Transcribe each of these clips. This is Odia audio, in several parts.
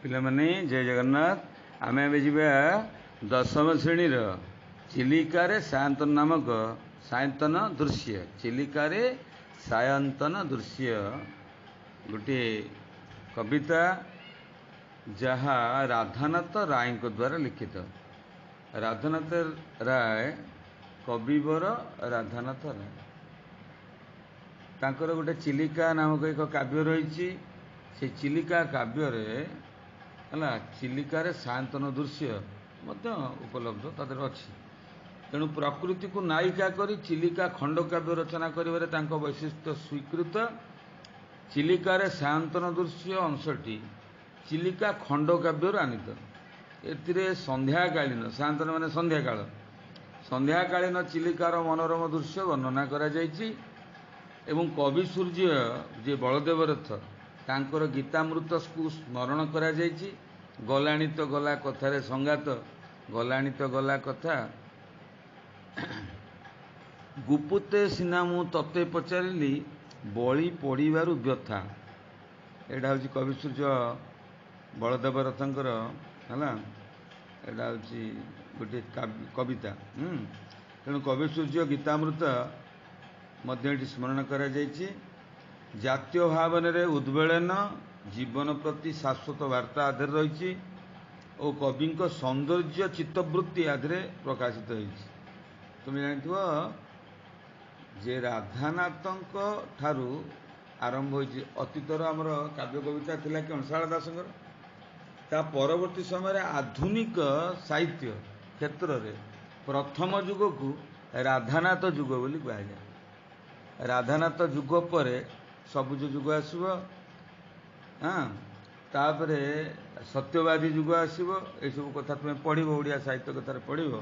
ପିଲାମାନେ ଜୟ ଜଗନ୍ନାଥ। ଆମେ ଏବେ ଯିବା ଦଶମ ଶ୍ରେଣୀର ଚିଲିକାରେ ସାୟନ୍ତନ ନାମକ ସାୟନ୍ତନ ଦୃଶ୍ୟ। ଚିଲିକାରେ ସାୟନ୍ତନ ଦୃଶ୍ୟ ଗୋଟିଏ କବିତା, ଯାହା ରାଧାନାଥ ରାୟଙ୍କ ଦ୍ୱାରା ଲିଖିତ। ରାଧାନାଥ ରାୟ କବିବର ରାଧାନାଥ ରାୟ, ତାଙ୍କର ଗୋଟେ ଚିଲିକା ନାମକ ଏକ କାବ୍ୟ ରହିଛି। ସେ ଚିଲିକା କାବ୍ୟରେ ହେଲା ଚିଲିକାରେ ସାୟନ୍ତନ ଦୃଶ୍ୟ ମଧ୍ୟ ଉପଲବ୍ଧ ତା ଦେହରେ ଅଛି। ତେଣୁ ପ୍ରକୃତିକୁ ନାୟିକା କରି ଚିଲିକା ଖଣ୍ଡକାବ୍ୟ ରଚନା କରିବାରେ ତାଙ୍କ ବୈଶିଷ୍ଟ୍ୟ ସ୍ୱୀକୃତ। ଚିଲିକାରେ ସାୟନ୍ତନ ଦୃଶ୍ୟ ଅଂଶଟି ଚିଲିକା ଖଣ୍ଡକାବ୍ୟରୁ ଆନିତ। ଏଥିରେ ସନ୍ଧ୍ୟାକାଳୀନ, ସାୟନ୍ତନ ମାନେ ସନ୍ଧ୍ୟାକାଳ, ସନ୍ଧ୍ୟାକାଳୀନ ଚିଲିକାର ମନୋରମ ଦୃଶ୍ୟ ବର୍ଣ୍ଣନା କରାଯାଇଛି ଏବଂ କବି ସୂର୍ଯ୍ୟ ଯିଏ ବଳଦେବ ରଥ ତାଙ୍କର ଗୀତାମୃତକୁ ସ୍ମରଣ କରାଯାଇଛି। ଗଲାଣି ତ ଗଲା କଥାରେ ସଂଗାତ, ଗଲାଣି ତ ଗଲା କଥା, ଗୁପୁତେ ସିନା ମୁଁ ତତେ ପଚାରିଲି, ବଳି ପଡ଼ିବାରୁ ବ୍ୟଥା। ଏଇଟା ହେଉଛି କବି ସୂର୍ଯ୍ୟ ବଳଦେବ ରଥଙ୍କର ହେଲା, ଏଇଟା ହେଉଛି ଗୋଟିଏ କବିତା। ତେଣୁ କବି ସୂର୍ଯ୍ୟ ଗୀତାମୃତ ମଧ୍ୟ ଏଠି ସ୍ମରଣ କରାଯାଇଛି। ଜାତୀୟ ଭାବନାରେ ଉଦ୍ବେଳନ, ଜୀବନ ପ୍ରତି ଶାଶ୍ୱତ ବାର୍ତ୍ତା ଆଧିରେ ରହିଛି ଓ କବିଙ୍କ ସୌନ୍ଦର୍ଯ୍ୟ ଚିତ୍ତବୃତ୍ତି ଆଧିରେ ପ୍ରକାଶିତ ହୋଇଛି। ତୁମେ ଜାଣିଥିବ ଯେ ରାଧାନାଥଙ୍କ ଠାରୁ ଆରମ୍ଭ ହୋଇଛି। ଅତୀତର ଆମର କାବ୍ୟ କବିତା ଥିଲା କ'ଣ ଶାରଳା ଦାସଙ୍କର। ତା ପରବର୍ତ୍ତୀ ସମୟରେ ଆଧୁନିକ ସାହିତ୍ୟ କ୍ଷେତ୍ରରେ ପ୍ରଥମ ଯୁଗକୁ ରାଧାନାଥ ଯୁଗ ବୋଲି କୁହାଯାଏ। ରାଧାନାଥ ଯୁଗ ପରେ ସବୁଜ ଯୁଗ ଆସିବ, ତାପରେ ସତ୍ୟବାଦୀ ଯୁଗ ଆସିବ। ଏସବୁ କଥା ତୁମେ ପଢ଼ିବ, ଓଡ଼ିଆ ସାହିତ୍ୟ କଥାରେ ପଢ଼ିବ।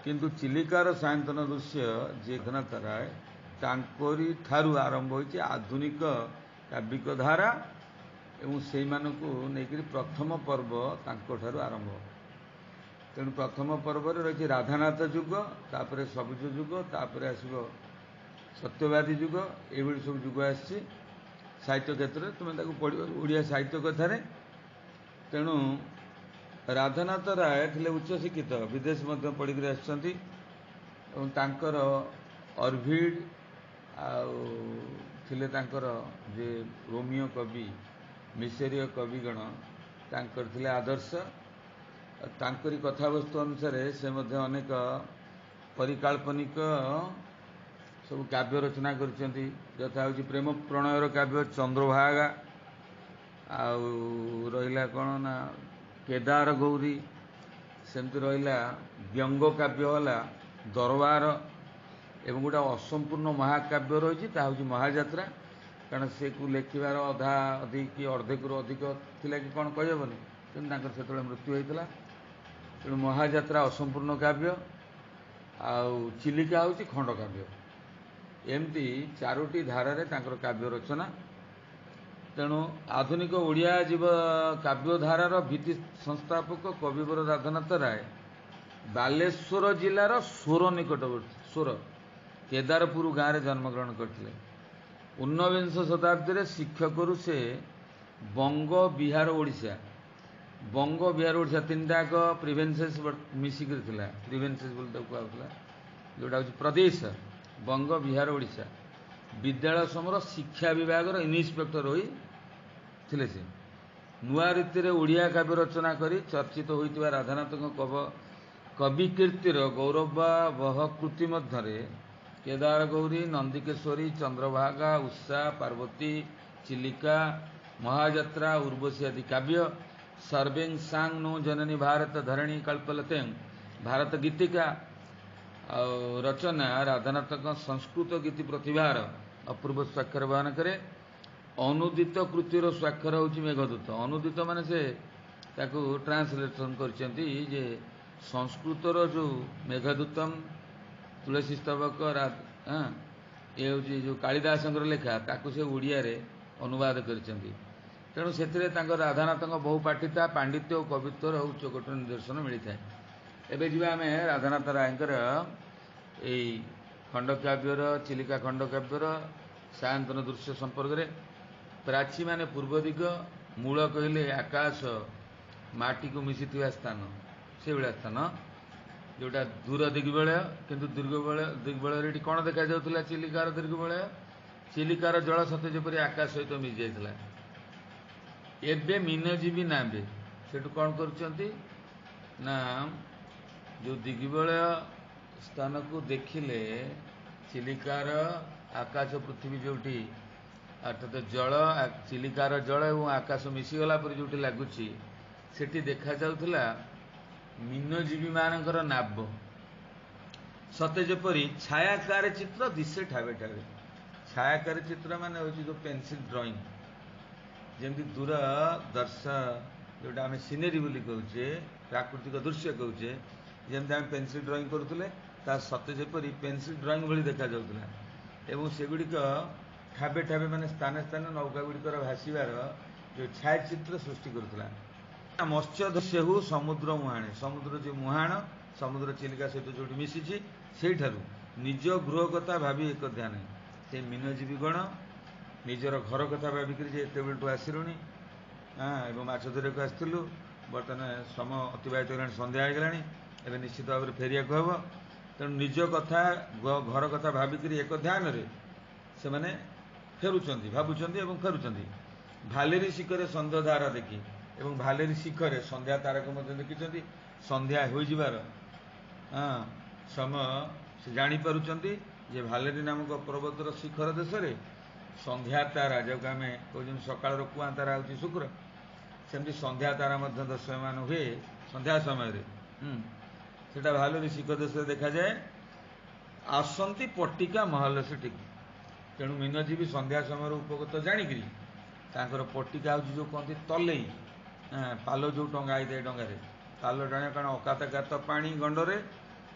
କିନ୍ତୁ ଚିଲିକାର ସାୟନ୍ତନ ଦୃଶ୍ୟ ଯିଏ ରାଧାନାଥ ରାୟ, ତାଙ୍କରି ଠାରୁ ଆରମ୍ଭ ହୋଇଛି ଆଧୁନିକ କାବ୍ୟିକ ଧାରା ଏବଂ ସେଇମାନଙ୍କୁ ନେଇକରି ପ୍ରଥମ ପର୍ବ ତାଙ୍କଠାରୁ ଆରମ୍ଭ। ତେଣୁ ପ୍ରଥମ ପର୍ବରେ ରହିଛି ରାଧାନାଥ ଯୁଗ, ତାପରେ ସବୁଜ ଯୁଗ, ତାପରେ ଆସିବ ସତ୍ୟବାଦୀ ଯୁଗ। ଏଇଭଳି ସବୁ ଯୁଗ ଆସିଛି ସାହିତ୍ୟ କ୍ଷେତ୍ରରେ, ତୁମେ ତାକୁ ପଢ଼ିବ ଓଡ଼ିଆ ସାହିତ୍ୟ କଥାରେ। ତେଣୁ ରାଧାନାଥ ରାୟ ଥିଲେ ଉଚ୍ଚଶିକ୍ଷିତ, ବିଦେଶ ମଧ୍ୟ ପଢ଼ିକରି ଆସିଛନ୍ତି ଏବଂ ତାଙ୍କର ଅର୍ଭିଡ଼ ଆଉ ଥିଲେ ତାଙ୍କର ଯେ ରୋମିଓ କବି, ମିଶରୀୟ କବିଗଣ ତାଙ୍କର ଥିଲେ ଆଦର୍ଶ। ତାଙ୍କରି କଥାବସ୍ତୁ ଅନୁସାରେ ସେ ମଧ୍ୟ ଅନେକ ପରିକାଳ୍ପନିକ ସବୁ କାବ୍ୟ ରଚନା କରିଛନ୍ତି। ଯଥା ହେଉଛି ପ୍ରେମ ପ୍ରଣୟର କାବ୍ୟ ଚନ୍ଦ୍ରଭାଗା, ଆଉ ରହିଲା କ'ଣ ନା କେଦାର ଗୌରୀ, ସେମିତି ରହିଲା ବ୍ୟଙ୍ଗ କାବ୍ୟ ହେଲା ଦରବାର, ଏବଂ ଗୋଟେ ଅସମ୍ପୂର୍ଣ୍ଣ ମହାକାବ୍ୟ ରହିଛି ତାହା ହେଉଛି ମହାଯାତ୍ରା। କାରଣ ସେକୁ ଲେଖିବାର ଅଧା ଅଧିକ କି ଅର୍ଦ୍ଧେକରୁ ଅଧିକ ଥିଲା କି କ'ଣ କହିହେବନି, କିନ୍ତୁ ତାଙ୍କର ସେତେବେଳେ ମୃତ୍ୟୁ ହୋଇଥିଲା। ତେଣୁ ମହାଯାତ୍ରା ଅସମ୍ପୂର୍ଣ୍ଣ କାବ୍ୟ, ଆଉ ଚିଲିକା ହେଉଛି ଖଣ୍ଡକାବ୍ୟ। ଏମିତି ଚାରୋଟି ଧାରାରେ ତାଙ୍କର କାବ୍ୟ ରଚନା। ତେଣୁ ଆଧୁନିକ ଓଡ଼ିଆ ଜୀବ କାବ୍ୟଧାରାର ଭିତ୍ତି ସଂସ୍ଥାପକ କବିବର ରାଧାନାଥ ରାୟ ବାଲେଶ୍ୱର ଜିଲ୍ଲାର ସୋର ନିକଟବର୍ତ୍ତୀ ସୋର କେଦାରପୁର ଗାଁରେ ଜନ୍ମଗ୍ରହଣ କରିଥିଲେ। ଊନବିଂଶ ଶତାବ୍ଦୀରେ ଶିକ୍ଷକରୁ ସେ ବଙ୍ଗ, ବିହାର, ଓଡ଼ିଶା, ବଙ୍ଗ, ବିହାର, ଓଡ଼ିଶା ତିନିଟାକ ପ୍ରିଭେନ୍ସେସ୍ ମିଶିକରି ଥିଲା। ପ୍ରିଭେନ୍ସେସ୍ ବୋଲି ତାକୁ କୁହାଯାଉଥିଲା, ଯେଉଁଟା ହେଉଛି ପ୍ରଦେଶ। ବଙ୍ଗ, ବିହାର, ଓଡ଼ିଶା ବିଦ୍ୟାଳୟ ସମୟର ଶିକ୍ଷା ବିଭାଗର ଇନ୍ସପେକ୍ଟର ହୋଇ ଥିଲେ। ସେ ନୂଆ ରୀତିରେ ଓଡ଼ିଆ କାବ୍ୟ ରଚନା କରି ଚର୍ଚ୍ଚିତ ହୋଇଥିବା ରାଧାନାଥଙ୍କ କବି କୀର୍ତ୍ତିର ଗୌରବବହ କୃତି ମଧ୍ୟରେ କେଦାର ଗୌରୀ, ନନ୍ଦିକେଶ୍ୱରୀ, ଚନ୍ଦ୍ରଭାଗା, ଉଷା, ପାର୍ବତୀ, ଚିଲିକା, ମହାଯାତ୍ରା, ଉର୍ବଶୀ ଆଦି କାବ୍ୟ। ସର୍ବେଂ ସାଂ ନୋ ଜନନୀ ଭାରତ ଧରଣୀ କଳ୍ପଲତେଂ, ଭାରତ ଗୀତିକା ଆଉ ରଚନା ରାଧାନାଥଙ୍କ ସଂସ୍କୃତ ଗୀତି ପ୍ରତିଭାର ଅପୂର୍ବ ସ୍ୱାକ୍ଷର ବହନ କରେ। ଅନୁଦିତ କୃତିର ସ୍ୱାକ୍ଷର ହେଉଛି ମେଘଦୂତ। ଅନୁଦିତ ମାନେ ସେ ତାକୁ ଟ୍ରାନ୍ସଲେସନ୍ କରିଛନ୍ତି ଯେ ସଂସ୍କୃତର ଯେଉଁ ମେଘଦୂତମ୍, ତୁଳସୀ ସ୍ତବକ, ଏ ହେଉଛି ଯେଉଁ କାଳିଦାସଙ୍କର ଲେଖା, ତାକୁ ସେ ଓଡ଼ିଆରେ ଅନୁବାଦ କରିଛନ୍ତି। ତେଣୁ ସେଥିରେ ତାଙ୍କ ରାଧାନାଥଙ୍କ ବହୁପାଠିତା, ପାଣ୍ଡିତ୍ୟ ଓ କବିତ୍ୱର ଉଚ୍ଚକୋଟୀର ନିଦର୍ଶନ ମିଳିଥାଏ। ଏବେ ଯିବା ଆମେ ରାଧାନାଥ ରାୟଙ୍କର ଏଇ ଖଣ୍ଡକାବ୍ୟର, ଚିଲିକା ଖଣ୍ଡକାବ୍ୟର ସାୟନ୍ତନ ଦୃଶ୍ୟ ସମ୍ପର୍କରେ। ପ୍ରାଚୀମାନେ ପୂର୍ବ ଦିଗ मूल कहले आकाश माटी को मिशिथिबा स्थान से भाया स्थान जोटा दूर दिग्बलय किंतु दिग्बलय कौन देखा जाउथला चिलिकार दिग्बलय चिलिकार जल सते जेपरि आकाश सहित मिशि जाइथला एबे मीनजीवी नाबे सेठु कौन करुचंती ना जो दिग्बलय स्थान को देखिले चिलिकार आकाश पृथ्वी जोटी अर्थात जल चिलिकार जल और आकाश मिशीगला पर जो लगुच से देखा जाउथला मीनजीवी मानकर नाब सते जेपरी छायाकार चित्र दिशे ठावे ठावे छायाकार चित्र मान हूँ जो पेनसिल ड्राइंग जमी दूर दर्श जोटा आम सीनेरी बोली कहे प्राकृतिक दृश्य कहे जमी आम पेनसिल ड्राइंग करुले सते जेपरी पेनसिल ड्राइंग भली देखा जाउथला एवं सेगुड़िक ठाबे ठाबे माने स्थाने स्थाने नौका गुड़िकर भाषिबार जो छायाचित्र सृष्टि करुला मत्स्य दृश्य हो समुद्र मुहाणे समुद्र जो मुहाण समुद्र चिलिका सहित जो मिशी से निज गृह कथा भावी एक ध्यान से मीनजीवी गण निजर घर कथा भाविक एत बेलू आसिलुणी एवं माछ धरिया को आसलु बर्तमान समय अतिबाहित होगा सन्ध्या होगा एवं निश्चित भाव में फेरिया हम तेणु निज कथा घर कथा भाविक एक ध्यान से मैंने फेरुंच भावुंट और फेरुंच भालेरी शिखर सन्ध्या तारा देखी एवं भालेरी शिखर सन्ध्या तारा को देखी सन्ध्या हो समय से जापरुंट जे भालेरी नामक पर्वतर शिखर देश में सन्ध्या तारा जो आम कह सकाल कुआ तारा हूँ शुक्र सेमती सन्ध्या तारा दर्शयमान हुए सन्ध्या समय सेटा भालेरी शिखर देश देखा जाए आसंती पट्टिका महल से टिकी तेणु मीनजीवी सन्ध्या समय उपगत जाणिकी पट्टिका हूँ जो कहते तलई पाल जो टंगा होता है डंगार ताल टाणी कारण अकातकात पानी गंडरे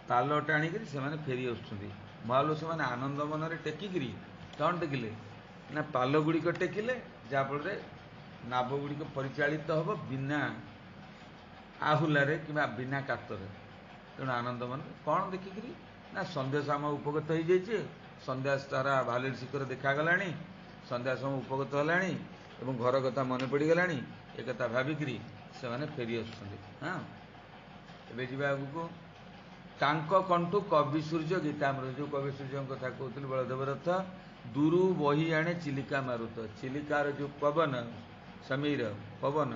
ताल टाणिक से फेरी आसुँच महल से आनंद मन टेकिक कौन टेकिले ना पाल गुड़िक टेकिले जहाँफल नाव गुड़िक परिचालित हम बिना आहुलारे कि बिना कातरे तेणु आनंद मन कौन देखिक ना सन्ध्या समय उपगत हो जाइए सन्ध्या तारा भालेरी शिखर देखागला सन्ध्या समय उपगत है घर कथा मन पड़गला एक भाविक से फेरी आसुँच हाँ ए आगू कंठु कवि सूर्य गीतामृत जो कवि सूर्य कथा कहते बलदेव रथ दूरु बही आणे चिलिका मारुत चिलिकार जो पवन समीर पवन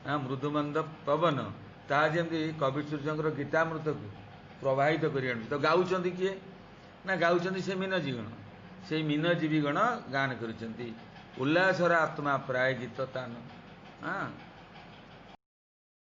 हाँ मृदुमंद पवन ता जमी कवि सूर्य गीतामृत को प्रवाहित कर तो गाँव किए ना गाँव से मीनजीगण से मीनजीवी गण गान कर उल्लासर आत्मा प्राय गीत तान हाँ